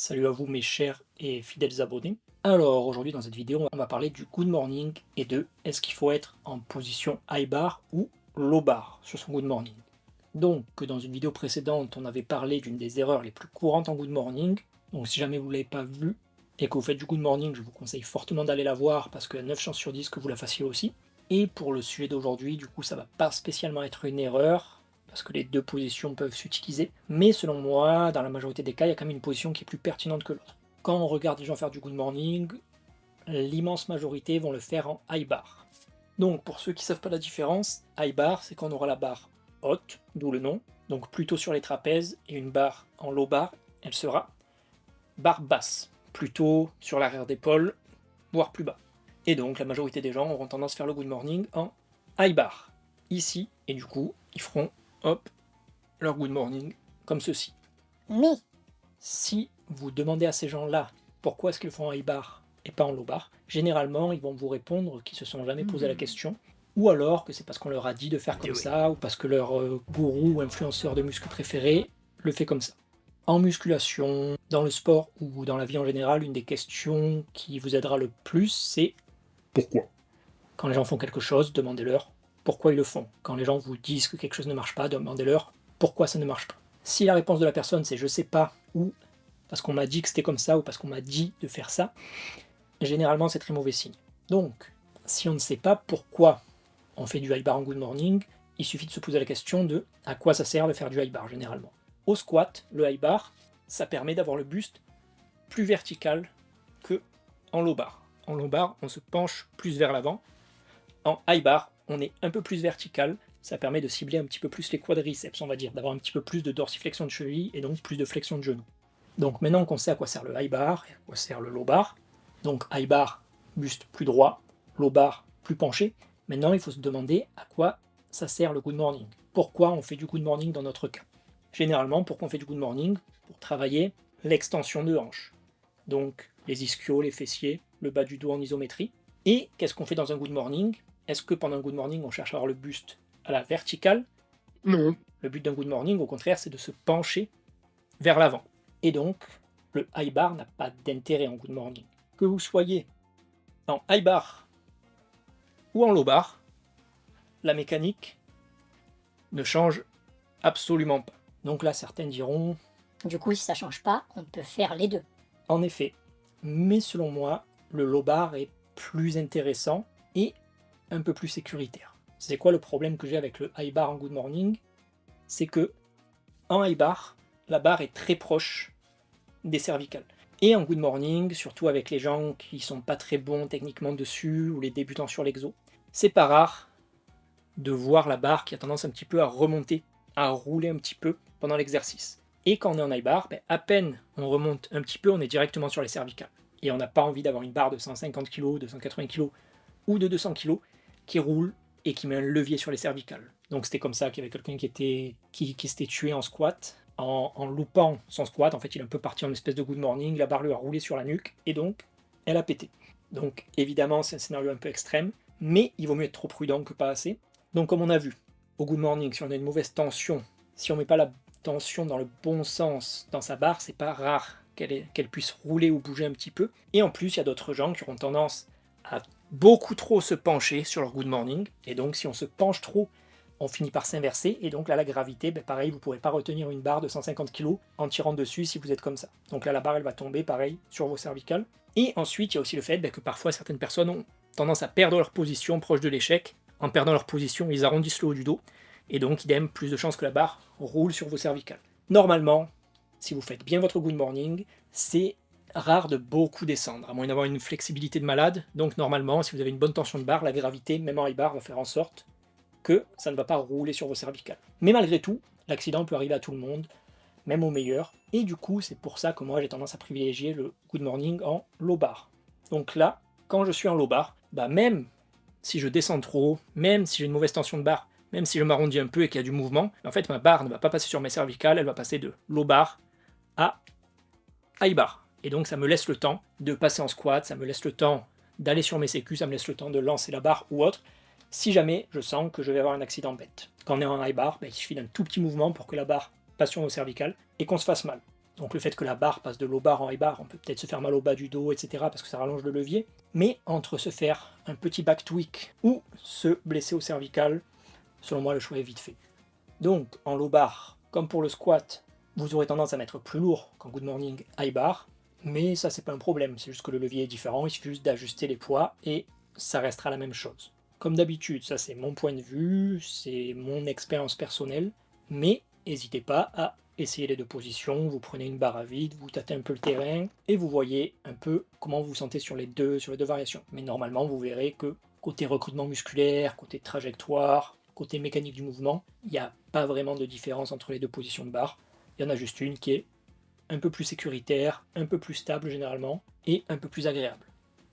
Salut à vous mes chers et fidèles abonnés. Alors aujourd'hui dans cette vidéo on va parler du good morning et de est-ce qu'il faut être en position high bar ou low bar sur son good morning. Donc dans une vidéo précédente on avait parlé d'une des erreurs les plus courantes en good morning, donc si jamais vous ne l'avez pas vue et que vous faites du good morning je vous conseille fortement d'aller la voir parce qu'il y a 9 chances sur 10 que vous la fassiez aussi. Et pour le sujet d'aujourd'hui du coup ça va pas spécialement être une erreur, parce que les deux positions peuvent s'utiliser, mais selon moi, dans la majorité des cas, il y a quand même une position qui est plus pertinente que l'autre. Quand on regarde les gens faire du good morning, l'immense majorité vont le faire en high bar. Donc pour ceux qui ne savent pas la différence, high bar, c'est quand on aura la barre haute, d'où le nom, donc plutôt sur les trapèzes, et une barre en low bar, elle sera barre basse, plutôt sur l'arrière d'épaule, voire plus bas. Et donc la majorité des gens auront tendance à faire le good morning en high bar, ici, et du coup, ils feront hop, leur good morning comme ceci. Mais Si vous demandez à ces gens-là pourquoi est-ce qu'ils font en high bar et pas en low bar, généralement ils vont vous répondre qu'ils se sont jamais posé la question, ou alors que c'est parce qu'on leur a dit de faire comme ça, ou parce que leur gourou ou influenceur de muscu préféré le fait comme ça. En musculation, dans le sport ou dans la vie en général, une des questions qui vous aidera le plus, c'est pourquoi. Quand les gens font quelque chose, demandez-leur pourquoi ils le font. Quand les gens vous disent que quelque chose ne marche pas, demandez-leur pourquoi ça ne marche pas. Si la réponse de la personne c'est je sais pas, ou parce qu'on m'a dit que c'était comme ça, ou parce qu'on m'a dit de faire ça, généralement c'est très mauvais signe. Donc, si on ne sait pas pourquoi on fait du high bar en good morning, il suffit de se poser la question de à quoi ça sert de faire du high bar généralement. Au squat, le high bar, ça permet d'avoir le buste plus vertical que en low bar. En low bar, on se penche plus vers l'avant. En high bar, on est un peu plus vertical, ça permet de cibler un petit peu plus les quadriceps, on va dire, d'avoir un petit peu plus de dorsiflexion de cheville et donc plus de flexion de genou. Donc maintenant qu'on sait à quoi sert le high bar et à quoi sert le low bar, donc high bar, buste plus droit, low bar, plus penché, maintenant il faut se demander à quoi ça sert le good morning. Pourquoi on fait du good morning dans notre cas? Généralement, pourquoi on fait du good morning? Pour travailler l'extension de hanche. Donc les ischios, les fessiers, le bas du dos en isométrie. Et qu'est-ce qu'on fait dans un good morning? Est-ce que pendant un good morning, on cherche à avoir le buste à la verticale? Non. Le but d'un good morning, au contraire, c'est de se pencher vers l'avant. Et donc, le high bar n'a pas d'intérêt en good morning. Que vous soyez en high bar ou en low bar, la mécanique ne change absolument pas. Donc là, certains diront, du coup, si ça change pas, on peut faire les deux. en effet, mais selon moi, le low bar est plus intéressant et un peu plus sécuritaire. C'est quoi le problème que j'ai avec le high bar en good morning? C'est que en high bar, la barre est très proche des cervicales. Et en good morning, surtout avec les gens qui sont pas très bons techniquement dessus ou les débutants sur l'exo, c'est pas rare de voir la barre qui a tendance un petit peu à remonter, à rouler un petit peu pendant l'exercice. Et quand on est en high bar, à peine on remonte un petit peu, on est directement sur les cervicales. Et on n'a pas envie d'avoir une barre de 150 kg, de 180 kg ou de 200 kg qui roule et qui met un levier sur les cervicales. Donc c'était comme ça qu'il y avait quelqu'un qui s'était tué en squat, en loupant son squat. En fait, il est un peu parti en espèce de good morning, la barre lui a roulé sur la nuque, et donc, elle a pété. Donc évidemment, c'est un scénario un peu extrême, mais il vaut mieux être trop prudent que pas assez. Donc comme on a vu, au good morning, si on a une mauvaise tension, si on met pas la tension dans le bon sens dans sa barre, c'est pas rare qu'elle puisse rouler ou bouger un petit peu. Et en plus, il y a d'autres gens qui auront tendance à beaucoup trop se pencher sur leur good morning, et donc si on se penche trop, on finit par s'inverser, et donc là la gravité, pareil, vous ne pourrez pas retenir une barre de 150 kg en tirant dessus si vous êtes comme ça. Donc là la barre elle va tomber pareil sur vos cervicales. Et ensuite il y a aussi le fait que parfois certaines personnes ont tendance à perdre leur position proche de l'échec. En perdant leur position, ils arrondissent le haut du dos, et donc idem, plus de chances que la barre roule sur vos cervicales. Normalement, si vous faites bien votre good morning, c'est rare de beaucoup descendre, à moins d'avoir une flexibilité de malade. Donc normalement, si vous avez une bonne tension de barre, la gravité, même en high bar, va faire en sorte que ça ne va pas rouler sur vos cervicales. Mais malgré tout, l'accident peut arriver à tout le monde, même aux meilleurs, et du coup, c'est pour ça que moi j'ai tendance à privilégier le good morning en low bar. Donc là, quand je suis en low bar, même si je descends trop haut, même si j'ai une mauvaise tension de barre, même si je m'arrondis un peu et qu'il y a du mouvement, en fait ma barre ne va pas passer sur mes cervicales, elle va passer de low bar à high bar. Et donc ça me laisse le temps de passer en squat, ça me laisse le temps d'aller sur mes sécu, ça me laisse le temps de lancer la barre ou autre, si jamais je sens que je vais avoir un accident bête. Quand on est en high bar, il suffit d'un tout petit mouvement pour que la barre passe sur nos cervicales et qu'on se fasse mal. Donc le fait que la barre passe de low bar en high bar, on peut peut-être se faire mal au bas du dos, etc. parce que ça rallonge le levier. Mais entre se faire un petit back tweak ou se blesser au cervical, selon moi le choix est vite fait. Donc en low bar, comme pour le squat, vous aurez tendance à mettre plus lourd qu'en good morning high bar. Mais ça c'est pas un problème, c'est juste que le levier est différent, il suffit juste d'ajuster les poids et ça restera la même chose. Comme d'habitude, ça c'est mon point de vue, c'est mon expérience personnelle, mais n'hésitez pas à essayer les deux positions, vous prenez une barre à vide, vous tâtez un peu le terrain et vous voyez un peu comment vous vous sentez sur les deux variations. Mais normalement vous verrez que côté recrutement musculaire, côté trajectoire, côté mécanique du mouvement, il n'y a pas vraiment de différence entre les deux positions de barre. Il y en a juste une qui est un peu plus sécuritaire, un peu plus stable généralement, et un peu plus agréable.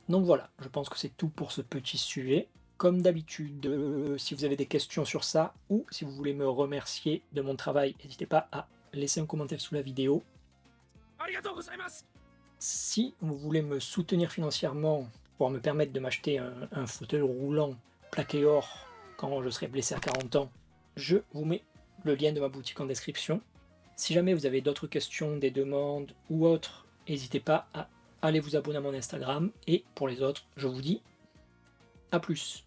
Donc voilà, je pense que c'est tout pour ce petit sujet. Comme d'habitude, si vous avez des questions sur ça, ou si vous voulez me remercier de mon travail, n'hésitez pas à laisser un commentaire sous la vidéo. Si vous voulez me soutenir financièrement pour me permettre de m'acheter un fauteuil roulant plaqué or quand je serai blessé à 40 ans, je vous mets le lien de ma boutique en description. Si jamais vous avez d'autres questions, des demandes ou autres, n'hésitez pas à aller vous abonner à mon Instagram. Et pour les autres, je vous dis à plus.